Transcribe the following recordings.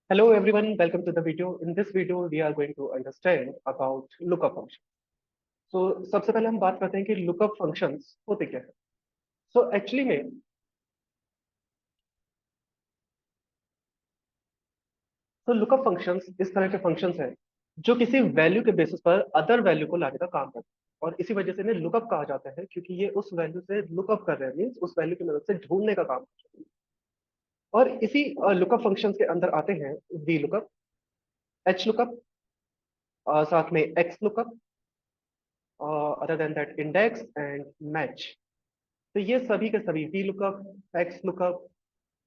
Hello everyone, welcome to the video. In this video, we are going to understand about lookup function. So सबसे पहले हम बात करते हैं कि lookup functions होते क्या है. So actually में तो lookup functions इस तरह के functions हैं जो किसी वैल्यू के बेसिस पर अदर वैल्यू को लाने का काम करते हैं और इसी वजह से इन्हें लुकअप कहा जाता है क्योंकि ये उस वैल्यू से लुकअप कर रहे हैं मीन्स उस वैल्यू की मदद से ढूंढने का काम करते हैं. और इसी लुकअप फंक्शंस के अंदर आते हैं वी लुकअप, एच लुकअप, साथ में x lookup, other than that index and match. तो ये सभी के सभी V lookup, x lookup,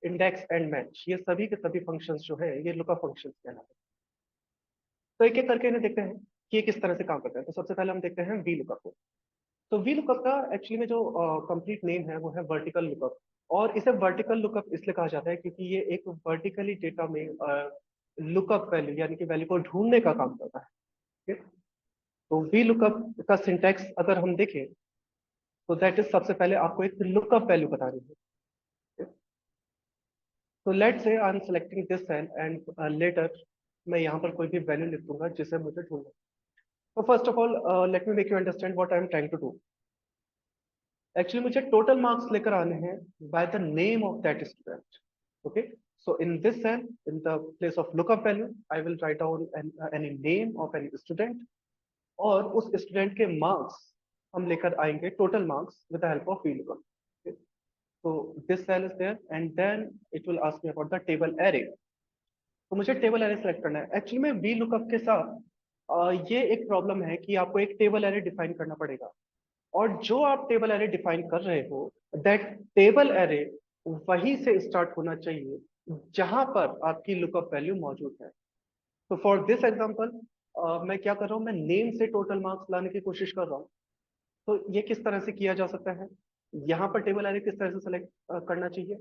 index and match, ये सभी के सभी फंक्शंस जो है ये लुकअप फंक्शंस कहलाते हैं. तो एक एक करके इन्हें देखते हैं कि ये किस तरह से काम करते हैं. तो सबसे पहले हम देखते हैं वी लुकअप को. तो वी लुकअप का एक्चुअली में जो कंप्लीट नेम है वो है वर्टिकल लुकअप. और इसे वर्टिकल लुकअप इसलिए कहा जाता है क्योंकि ये एक वर्टिकली डेटा में लुकअप वैल्यू यानी कि वैल्यू को ढूंढने का काम करता है. ठीक है? तो वी लुकअप का सिंटैक्स अगर हम देखें तो दैट इज सबसे पहले आपको एक लुकअप वैल्यू बतानी है. तो let's say I am selecting this cell and later मैं यहाँ पर कोई भी वैल्यू लिख दूंगा जिसे मुझे ढूंढना. तो first of all let me make you understand what I am trying to do. Actually मुझे टोटल मार्क्स लेकर आने हैं by the name of that student. Okay. So in this cell in the place of lookup value I will write down any name of any student और उस student के marks हम लेकर आएंगे total marks with the help of V lookup. तो this cell is there and then it will ask me about the table array. तो मुझे table array select करना है. एक्चुअली में वी लुकअप के साथ ये एक प्रॉब्लम है कि आपको एक टेबल एरे डिफाइन करना पड़ेगा और जो आप टेबल एरे डिफाइन कर रहे हो दैट टेबल एरे वहीं से स्टार्ट होना चाहिए जहां पर आपकी लुकअप वैल्यू मौजूद है. तो फॉर दिस एग्जांपल मैं क्या कर रहा हूँ, मैं नेम से टोटल मार्क्स लाने की कोशिश कर रहा हूँ. तो ये किस तरह से किया जा सकता है, यहाँ पर टेबल एरे किस तरह से सेलेक्ट करना चाहिए.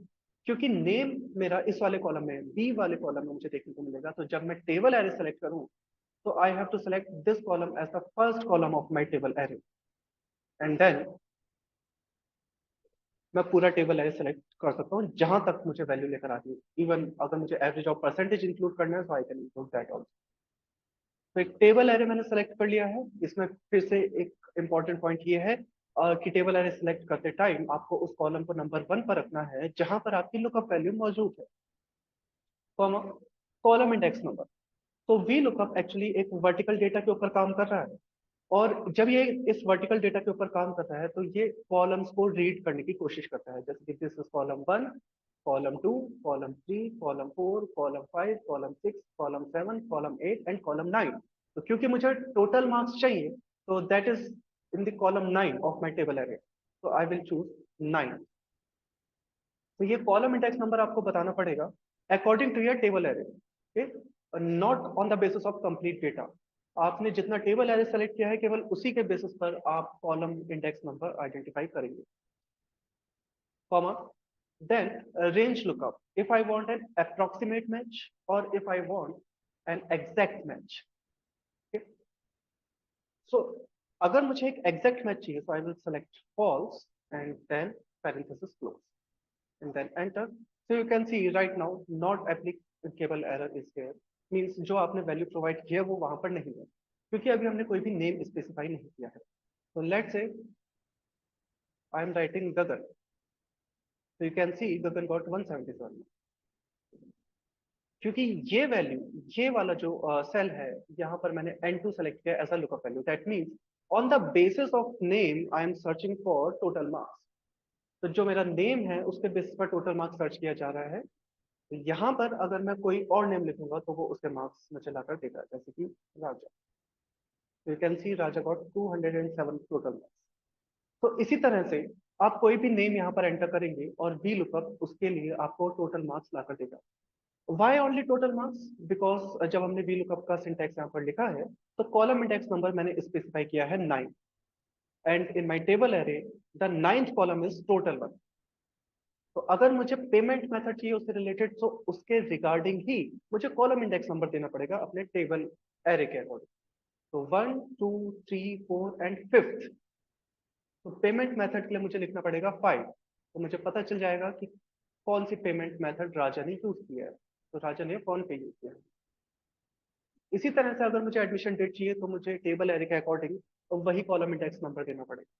क्योंकि नेम मेरा इस वाले कॉलम में बी वाले कॉलम में मुझे देखने को मिलेगा. तो जब मैं टेबल एरे सेलेक्ट करूँ तो I have to select this column as the first column of my table array and then मैं पूरा टेबल एरे सेलेक्ट कर सकता हूँ जहां तक मुझे वैल्यू लेकर आती है. इवन अगर मुझे एवरेज ऑफ परसेंटेज इंक्लूड करना है तो I can include that also. तो एक टेबल एरे मैंने सेलेक्ट कर लिया है. इसमें फिर से एक इंपॉर्टेंट पॉइंट ये है कि टेबल एरे सेलेक्ट करते टाइम आपको उस कॉलम को नंबर 1 पर रखना है जहां पर आपकी लुकअप वैल्यू मौजूद है, कॉलम इंडेक्स नंबर. तो वी लुकअप एक्चुअली एक वर्टिकल डेटा के ऊपर काम कर रहा है और जब ये इस वर्टिकल डेटा के ऊपर काम करता है तो ये कॉलम्स को रीड करने की कोशिश करता है. जैसे कि this is column 1, column 2, column 3, column 4, column 5, column 6, column 7, column 8 and column 9. तो क्योंकि मुझे टोटल मार्क्स चाहिए तो that is in the column 9 of my table array. तो आई विल चूज 9. तो ये कॉलम इंडेक्स नंबर आपको बताना पड़ेगा according to your table array, not on the basis of complete data. आपने जितना टेबल एरे सेलेक्ट किया है केवल उसी के बेसिस पर आप कॉलम इंडेक्स नंबर आइडेंटिफाई करेंगे. Comma then range lookup if I want an approximate match और if I want an exact match. So अगर मुझे एक एग्जैक्ट मैच चाहिए तो I will select false and then parenthesis close and then enter. So you can see right now not applicable error is here, means जो आपने value provide किया वो वहां पर नहीं है क्योंकि अभी हमने कोई भी नेम स्पेसिफाई नहीं किया है. तो let's say I am writing गगन. तो you can C Gagan got 177 क्योंकि ये वैल्यू ये वाला जो सेल है यहाँ पर मैंने n2 सेलेक्ट किया as a lookup value. That means on the basis of name I am searching for total marks. तो जो मेरा नेम है उसके बेसिस पर टोटल मार्क्स सर्च किया जा रहा है. तो यहाँ पर अगर मैं कोई और नेम लिखूंगा तो वो उसके मार्क्स में चलाकर देगा जैसे कि राजा. तो you can see Raja got 207 total marks. तो इसी तरह से आप कोई भी नेम यहाँ पर एंटर करेंगे और वी लुकअप उसके लिए आपको टोटल मार्क्स लाकर देगा. Why only total marks, because जब हमने वी लुकअप का सिंटैक्स यहाँ पर लिखा है तो कॉलम इंडेक्स नंबर मैंने स्पेसिफाई किया है 9 and in my table array the 9th column is total 1. तो अगर मुझे पेमेंट मेथड चाहिए उससे रिलेटेड तो उसके रिगार्डिंग ही मुझे कॉलम इंडेक्स नंबर देना पड़ेगा अपने टेबल एरे के अकॉर्डिंग. तो 1, 2, 3, 4 एंड 5th. तो पेमेंट मेथड के लिए मुझे लिखना पड़ेगा 5. तो मुझे पता चल जाएगा कि कौन सी पेमेंट मेथड राजा ने यूज किया है. तो राजा ने फोन पे यूज किया। इसी तरह से अगर मुझे एडमिशन डेट चाहिए तो मुझे टेबल एरे के अकॉर्डिंग तो वही कॉलम इंडेक्स नंबर देना पड़ेगा।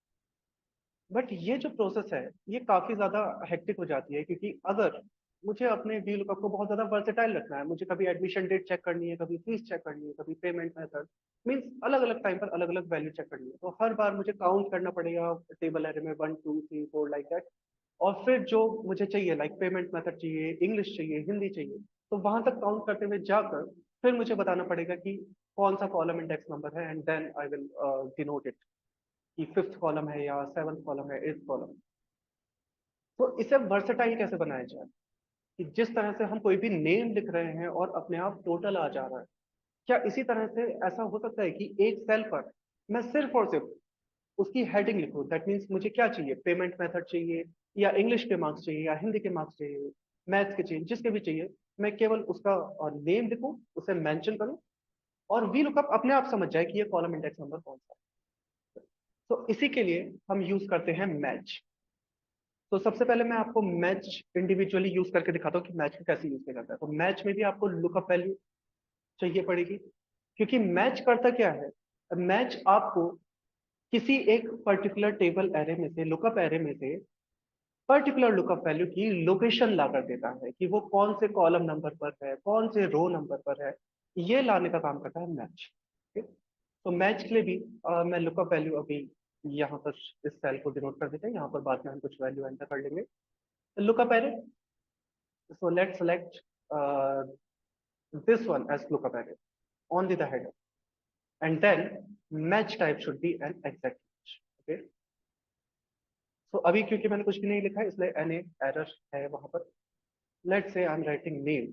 बट ये जो प्रोसेस है ये काफी ज्यादा हेक्टिक हो जाती है, क्योंकि अगर मुझे अपने वी लुकअप को बहुत ज्यादा वर्सेटाइल रखना है, मुझे कभी एडमिशन डेट चेक करनी है, कभी फीस चेक करनी है, कभी पेमेंट मेथड, मीन्स अलग अलग टाइम पर अलग अलग वैल्यू चेक करनी है, तो हर बार मुझे काउंट करना पड़ेगा टेबल एरे में 1 2 3 4 लाइक दैट। और फिर जो मुझे चाहिए लाइक पेमेंट मेथड चाहिए, इंग्लिश चाहिए, हिंदी चाहिए, तो वहां तक काउंट करते हुए जाकर फिर मुझे बताना पड़ेगा कि कौन सा कॉलम इंडेक्स नंबर है, and then I will denote it कि फिफ्थ कॉलम है या सेवंथ कॉलम है, एट्थ कॉलम। तो इसे वर्सेटाइल कैसे बनाया जाए कि जिस तरह से हम कोई भी नेम लिख रहे हैं और अपने आप टोटल आ जा रहा है, क्या इसी तरह से ऐसा हो सकता है कि एक सेल पर मैं सिर्फ और सिर्फ उसकी हेडिंग लिखूं, दैट मीन्स मुझे क्या चाहिए, पेमेंट मेथड चाहिए या इंग्लिश के मार्क्स चाहिए या हिंदी के मार्क्स चाहिए, मैथ्स के चाहिए, जिसके भी चाहिए, मैं केवल उसका नेम लिखूं, उसे मेंशन करूं, और वी लुकअप अपने आप समझ जाए कि ये कॉलम इंडेक्स नंबर कौन सा है। तो इसी के लिए हम यूज करते हैं मैच। तो सबसे पहले मैं आपको मैच इंडिविजुअली यूज करके दिखाता हूँ कि मैच को कैसे यूज किया जाता है। तो मैच में भी आपको लुकअप वैल्यू चाहिए पड़ेगी, क्योंकि मैच करता क्या है, मैच आपको किसी एक पर्टिकुलर टेबल एरे में से, लुकअप एरे में से पर्टिकुलर लुकअप वैल्यू की लोकेशन ला कर देता है कि वो कौन से कॉलम नंबर पर है, कौन से रो नंबर पर है। ये लाने का काम करता है मैच। तो मैच के लिए भी मैं लुकअप वैल्यू अभी यहाँ पर इस सेल को डिनोट कर देते हैं, यहाँ पर बाद में हम कुछ वैल्यू एंटर कर लेंगे। Lookup array, so let's select this one as lookup array, only the header, and then match type should be an exact match. Okay, so अभी क्योंकि मैंने कुछ भी नहीं लिखा है इसलिए एन एरर है वहां पर। Let's say I am writing name,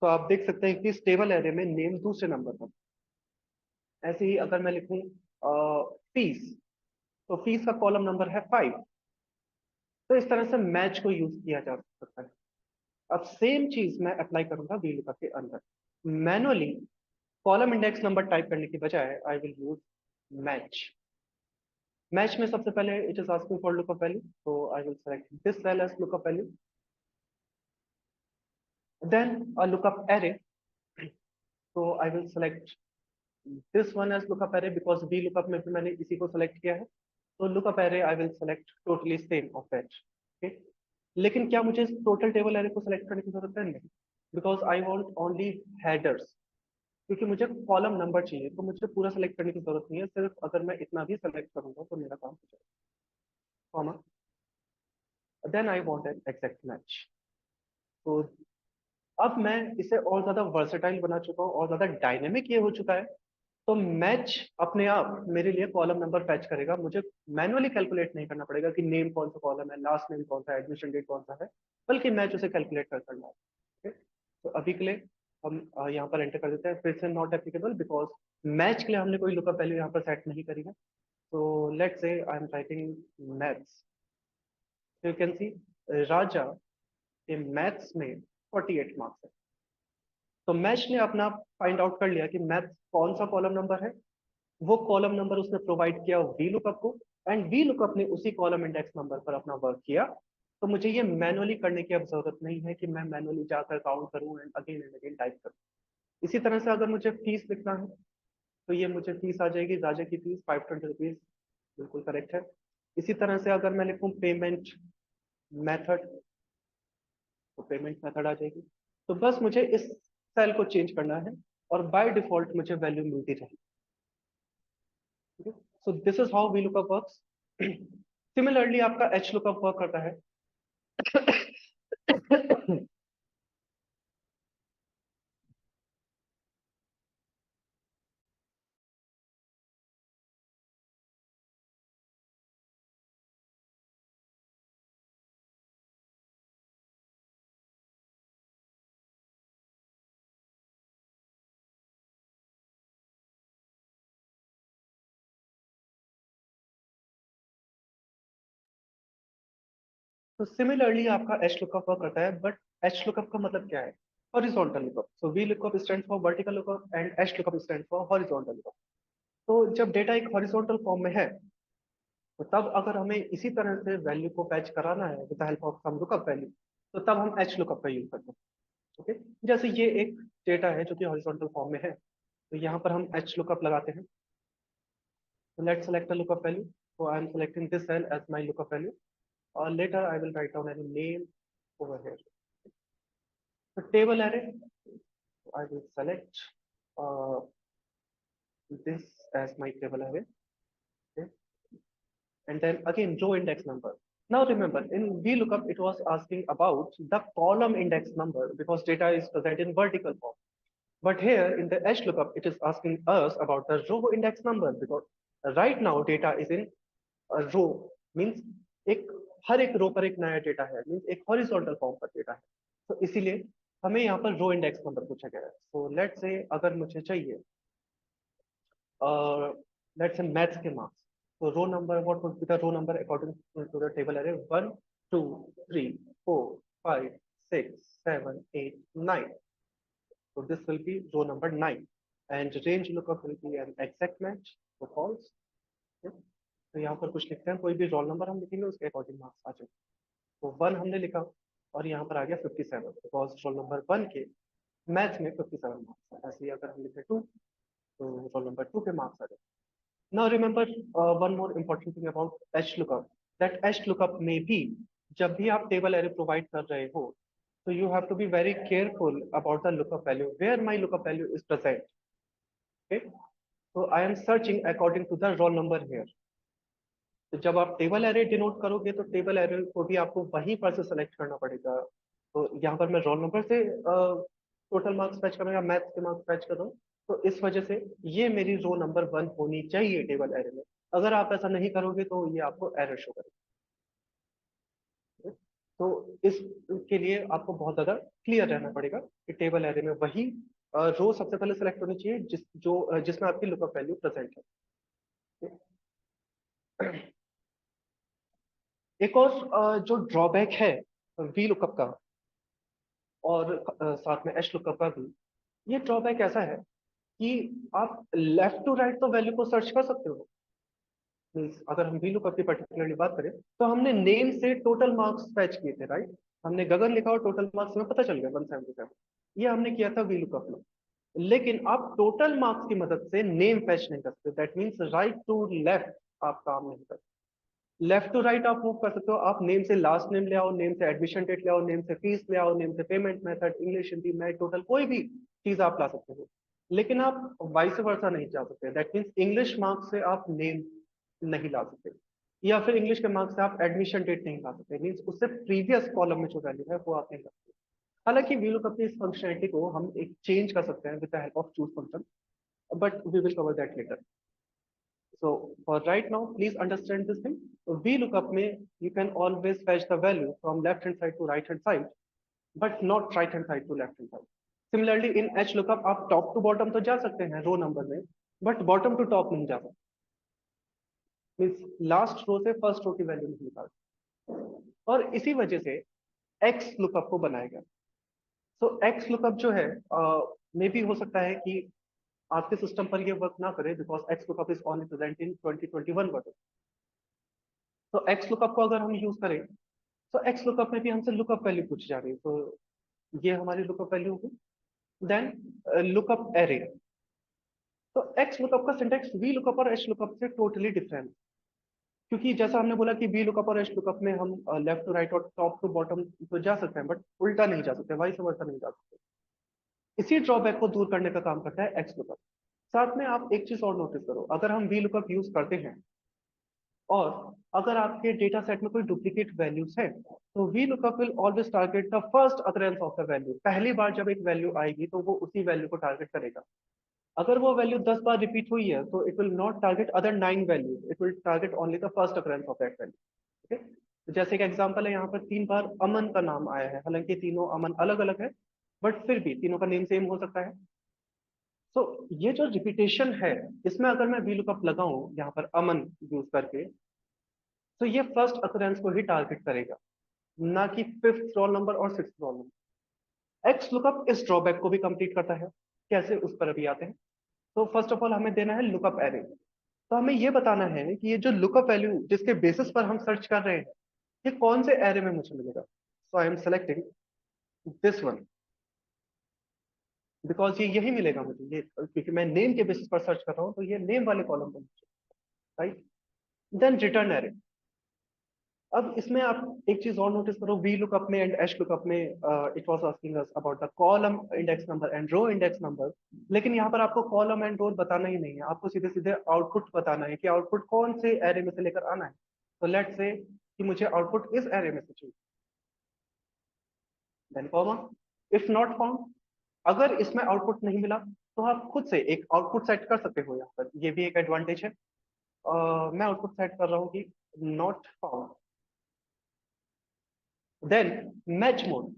तो आप देख सकते हैं कि इस टेबल एरे में नेम दूसरे नंबर पर। ऐसे ही अगर मैं लिखूं फीस, तो फीस का कॉलम नंबर है 5। तो इस तरह से मैच को यूज किया जा सकता है। अब सेम चीज मैं अप्लाई करूंगा VLOOKUP के अंदर। Manually column index number type करने की बजाय I will use match. Match में सबसे पहले it is asking for lookup value, तो I will select this cell as lookup value, then a lookup array, तो I will select this one as lookup array because VLOOKUP में भी मैंने इसी को सेलेक्ट किया है। तो lookup array I will select totally same of that. Okay, लेकिन क्या मुझे टोटल टेबल एरे को सेलेक्ट करने की जरूरत है? नहीं, because I want only headers. क्योंकि मुझे कॉलम नंबर चाहिए तो मुझे पूरा सेलेक्ट करने की जरूरत नहीं है, सिर्फ अगर मैं इतना भी सेलेक्ट करूंगा तो मेरा काम हो जाएगा। Comma, then I want an exact match. तो अब मैं इसे और ज्यादा वर्सेटाइल बना चुका हूँ और ज्यादा डायनेमिक ये हो चुका है। तो मैच अपने आप मेरे लिए कॉलम नंबर फैच करेगा, मुझे मैनुअली कैलकुलेट नहीं करना पड़ेगा कि नेम कौन सा कॉलम है, लास्ट नेम कौन सा है, एडमिशन डेट कौन सा है, बल्कि मैच उसे कैलकुलेट कर करना है। तो अभी के लिए हम यहाँ पर एंटर कर देते हैं, फिर से नॉट एप्लीकेबल बिकॉज मैच के लिए हमने कोई लुकअप वैल्यू यहाँ पर सेट नहीं करी है। तो let's say I am writing maths, you can see Raja के मैथ्स में 48 मार्क्स है। तो मैच ने अपना फाइंड आउट कर लिया कि मैथ्स कौन सा कॉलम नंबर है, वो कॉलम नंबर उसने प्रोवाइड किया वी लुकअप को, एंड वी लुकअप ने उसी कॉलम इंडेक्स नंबर पर अपना वर्क किया। तो मुझे ये मैनुअली करने की अब जरूरत नहीं है कि मैं मैनुअली जाकर काउंट करूं एंड अगेन टाइप करूं। इसी तरह से अगर मुझे फीस लिखना है तो ये मुझे फीस आ जाएगी, राजा की फीस 520 रुपीज, बिल्कुल करेक्ट है। इसी तरह से अगर मैं लिखूं पेमेंट मेथड, तो पेमेंट मेथड आ जाएगी। तो बस मुझे इस सेल को चेंज करना है और बाय डिफॉल्ट मुझे वैल्यू मिलती रहेगी। So this is how V lookup works. Similarly आपका एच लुकअप वर्क करता है। तो सिमिलरली आपका एच लुकअप वर्क करता है, बट एच लुकअप का मतलब क्या है? Horizontal lookup. So V lookup stand for vertical lookup and H lookup stand for horizontal lookup. तो जब डेटा एक हॉरिजॉन्टल फॉर्म में है, तो तब अगर हमें इसी तरह से वैल्यू को फैच कराना है with the help of some lookup value, तो तब हम एच लुकअप का यूज करते हैं। ओके, जैसे ये एक डेटा है जो कि हॉरिजॉन्टल फॉर्म में है, तो यहाँ पर हम एच लुकअप लगाते हैं। So let's select a lookup value. So I'm selecting this cell as my lookup value. Or later I will write down any name over here. So table array, I will select uh, this as my table array. Okay. And then again row index number. Now remember, in VLOOKUP it was asking about the column index number because data is present in vertical form. But here in the HLOOKUP, it is asking us about the row index number because right now data is in row means एक हर एक रो पर एक नया data है, means एक horizontal form पर data है, तो इसीलिए हमें यहाँ पर रो इंडेक्स नंबर पूछा गया है। सो लेट्स से अगर मुझे चाहिए लेट्स से मैथ्स के मार्क्स, तो row number what would be the row number according to the table array 1 2 3 4 5 6 7 8 9, so this will be row number 9 and range lookup will be an exact match, so false। तो यहाँ पर कुछ लिखते हैं, कोई भी रोल नंबर हम लिखेंगे उसके अकॉर्डिंग मार्क्स आ जाए। तो 1 हमने लिखा और यहाँ पर आ गया 57 बिकॉज रोल नंबर 1 के मैथ्स में 57 मार्क्स है। ऐसे ही अगर हम लिखे 2 तो रोल नंबर 2 के मार्क्स आ जाए। Now remember one more important thing about H lookup, that H lookup में भी जब भी आप टेबल एरे प्रोवाइड कर रहे हो तो you have to be very careful about the lookup value where my lookup value is present. Okay, so I am searching according to the roll number here। तो जब आप टेबल एरे डिनोट करोगे तो table array को भी आपको वहीं पर से सेलेक्ट करना पड़ेगा। तो यहाँ पर मैं रोल नंबर से टोटल मार्क्स फैच करूँगा, मैथ्स के मार्क्स फैच कर रहा हूँ, तो इस वजह से ये मेरी रो नंबर 1 होनी चाहिए टेबल एरे में। अगर आप ऐसा नहीं करोगे तो ये आपको एरर शो करेगा। तो इसके लिए आपको बहुत ज्यादा क्लियर रहना पड़ेगा कि टेबल एरे में वही रो सबसे पहले सेलेक्ट होनी चाहिए जिसमें आपकी लुकअप वैल्यू प्रेजेंट है। एक और जो ड्रॉबैक है वी लुकअप का और साथ में एच लुकअप का भी, ये ड्रॉबैक ऐसा है कि आप लेफ्ट टू राइट तो वैल्यू को सर्च कर सकते हो। मीन्स अगर हम वी लुकअप की पर्टिकुलरली बात करें तो हमने नेम से टोटल मार्क्स फैच किए थे, राइट। हमने गगन लिखा और टोटल मार्क्स में पता चल गया 177, ये हमने किया था वी लुकअप में। लेकिन आप टोटल मार्क्स की मदद से नेम फैच नहीं कर सकते, that means right to left आप काम नहीं कर सकते। लेफ्ट टू राइट आप मूव कर सकते हो, आप नेम से लास्ट नेम ले आओ, नेम से एडमिशन डेट ले आओ, नेम से फीस ले आओ, नेम से payment method, English, Hindi, math, total, कोई भी चीज आप ला सकते हो। लेकिन आप वाइस वर्सा नहीं जा सकते, दैट मीन्स इंग्लिश मार्क्स से आप नेम नहीं ला सकते, या फिर इंग्लिश के मार्क्स से आप एडमिशन डेट नहीं ला सकते, मीन्स उससे प्रीवियस कॉलम में जो वैल्यू है वो आप नहीं ला सकते। हालांकि वी लुक अपनी इस फंक्शनलिटी को हम एक चेंज कर सकते हैं with the help of choose function, but we will cover that later. So for right now, please understand this thing. VLOOKUP में you can always fetch the value from left hand side to right hand side, but not right hand side to left hand side. Similarly, in HLOOKUP आप top to bottom तो जा सकते हैं रो number में, but bottom to top नहीं जा सकते। Means last row से फर्स्ट रो की वैल्यू नहीं निकाल, और इसी वजह से एक्स लुकअप को बनाया गया। सो एक्स लुकअप जो है मे भी हो सकता है कि आपके सिस्टम पर ये वर्क ना करे because x lookup is only present in 2021 version. तो एक्स लुकअप को अगर हम यूज करें तो एक्स लुकअप में भी हमसे लुकअप वैल्यू पूछी जा रही है, तो ये हमारी लुकअप वैल्यू होगी। देन लुकअप एरे, तो एक्स लुकअप का सिंटेक्स वी लुकअप और एच लुकअप से टोटली डिफरेंट, क्योंकि जैसा हमने बोला कि वी लुकअप और एच लुकअप में हम लेफ्ट टू राइट और टॉप टू बॉटम तो जा सकते हैं, बट उल्टा नहीं जा सकते, वाइस वर्सा नहीं जा सकते। इसी ड्रॉबैक को दूर करने का काम करता है एक्स लुकअप। साथ में आप एक चीज और नोटिस करो, अगर हम वी लुकअप यूज करते हैं और अगर आपके डेटा सेट में कोई डुप्लीकेट वैल्यूज है तो V lookup will always target the first occurrence of the value. पहली बार जब एक वैल्यू आएगी तो वो उसी वैल्यू को टारगेट करेगा। अगर वो वैल्यू 10 बार रिपीट हुई है तो it will not target other 9 values, it will target only the first occurrence of that value. Okay, तो जैसे एक एग्जांपल है, यहाँ पर 3 बार अमन का नाम आया है, हालांकि तीनों अमन अलग अलग है बट फिर भी तीनों का नेम सेम हो सकता है। तो ये जो रिपीटेशन है इसमें अगर मैं वी लुकअप लगाऊं यहाँ पर अमन यूज करके, तो ये फर्स्ट अकरेंस को ही टारगेट करेगा, ना कि फिफ्थ रोल नंबर और six roll number. X lookup इस ड्रॉबैक को भी कंप्लीट करता है, कैसे उस पर अभी आते हैं। तो फर्स्ट ऑफ ऑल हमें देना है लुकअप एरे, तो हमें ये बताना है कि ये जो लुकअप वैल्यू जिसके बेसिस पर हम सर्च कर रहे हैं ये कौन से एरे में मुझे मिलेगा। So I am selecting this one, because ये यही मिलेगा मुझे, ये क्योंकि मैं नेम के बेसिस पर सर्च कर रहा हूँ, तो ये नेम वाले कॉलम पर, राइट। Then return array. अब इसमें आप एक चीज और नोटिस करो, वी लुकअप में एंड एच लुकअप में it was asking us about the column index number and row index number, लेकिन यहाँ पर आपको कॉलम एंड रो बताना ही नहीं है, आपको सीधे सीधे आउटपुट बताना है कि आउटपुट कौन से एरे में से लेकर आना है। तो लेट्स से कि मुझे आउटपुट इस एरे में से चाहिए, then comma, if not found, अगर इसमें आउटपुट नहीं मिला तो आप खुद से एक आउटपुट सेट कर सकते हो यहाँ पर, ये भी एक एडवांटेज है। मैं आउटपुट सेट कर रहा हूँ कि not found. Then match mode,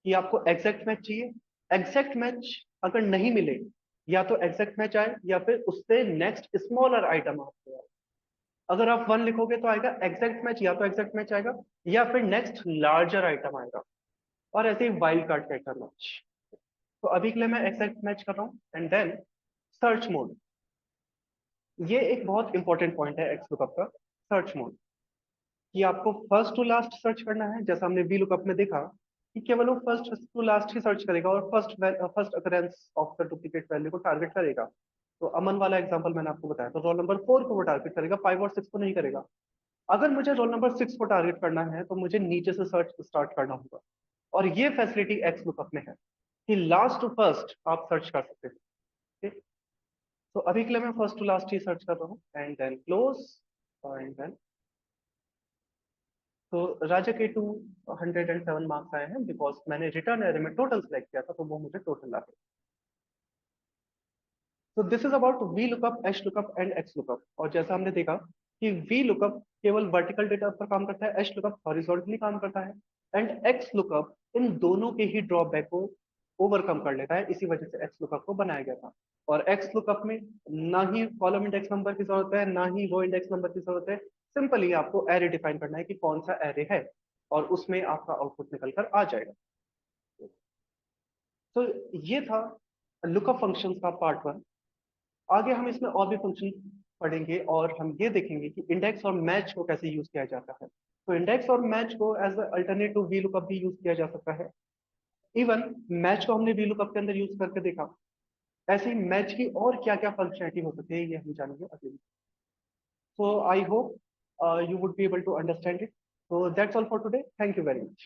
कि आपको एग्जैक्ट मैच चाहिए। एग्जैक्ट मैच अगर नहीं मिले, या तो एग्जैक्ट मैच आए या फिर उससे नेक्स्ट स्मॉलर आइटम आपको आए। अगर आप वन लिखोगे तो आएगा एग्जैक्ट मैच, या तो एग्जैक्ट मैच आएगा या फिर नेक्स्ट लार्जर आइटम आएगा, और ऐसे ही वाइल्ड कार्ड कैरेक्टर मैच। तो अभी के लिए मैं एग्जैक्ट मैच कर रहा हूँ। एंड देन सर्च मोड, ये एक बहुत इंपॉर्टेंट पॉइंट है एक्स लुकअप का, सर्च मोड, कि आपको फर्स्ट टू लास्ट सर्च करना है। जैसा हमने वी लुकअप में देखा कि केवल वो फर्स्ट टू लास्ट ही सर्च करेगा और first occurrence of the duplicate value को टारगेट करेगा। तो अमन वाला एग्जांपल मैंने आपको बताया, तो रोल नंबर 4 को वो टारगेट करेगा, 5 और 6 को नहीं करेगा। अगर मुझे रोल नंबर 6 को टारगेट करना है तो मुझे नीचे से सर्च स्टार्ट करना होगा, और ये फैसिलिटी एक्स लुकअप में है कि लास्ट टू फर्स्ट आप सर्च कर सकते हैं। ठीक। तो अभी के लिए मैं फर्स्ट टू लास्ट ही सर्च कर रहा हूँ, and then close, and then, तो राजा के 207 मार्क्स आए हैं, बिकॉज मैंने रिटर्न एरे में टोटल सेलेक्ट किया था, तो वो मुझे टोटल आ गया। तो this is about V lookup, H lookup and X lookup. और जैसा हमने देखा कि वी लुकअप केवल वर्टिकल डेटा पर काम करता है, एच लुकअप हॉरिजॉन्टली काम करता है, एंड एक्स लुकअप इन दोनों के ही ड्रॉबैक को ओवरकम कर लेता है, इसी वजह से एक्स लुकअप को बनाया गया था। और एक्स लुकअप में ना ही कॉलम इंडेक्स नंबर की जरूरत है, ना ही रो इंडेक्स नंबर की जरूरत है। सिंपली आपको एरे डिफाइन करना है कि कौन सा एरे है, और उसमें आपका आउटपुट निकल कर आ जाएगा। तो ये था लुकअप फंक्शंस का पार्ट वन। आगे हम इसमें और भी फंक्शन पढ़ेंगे, और हम ये देखेंगे कि इंडेक्स और मैच को कैसे यूज किया जाता है। तो इंडेक्स और मैच को as alternate to V lookup भी यूज किया जा सकता है। इवन मैच को हमने वी लुकअप के अंदर यूज करके देखा, ऐसे ही मैच की और क्या क्या फंक्शनलिटी हो सकती है, ये हम जानेंगे अगले। So I hope you would be able to understand it. So that's all for today. Thank you very much.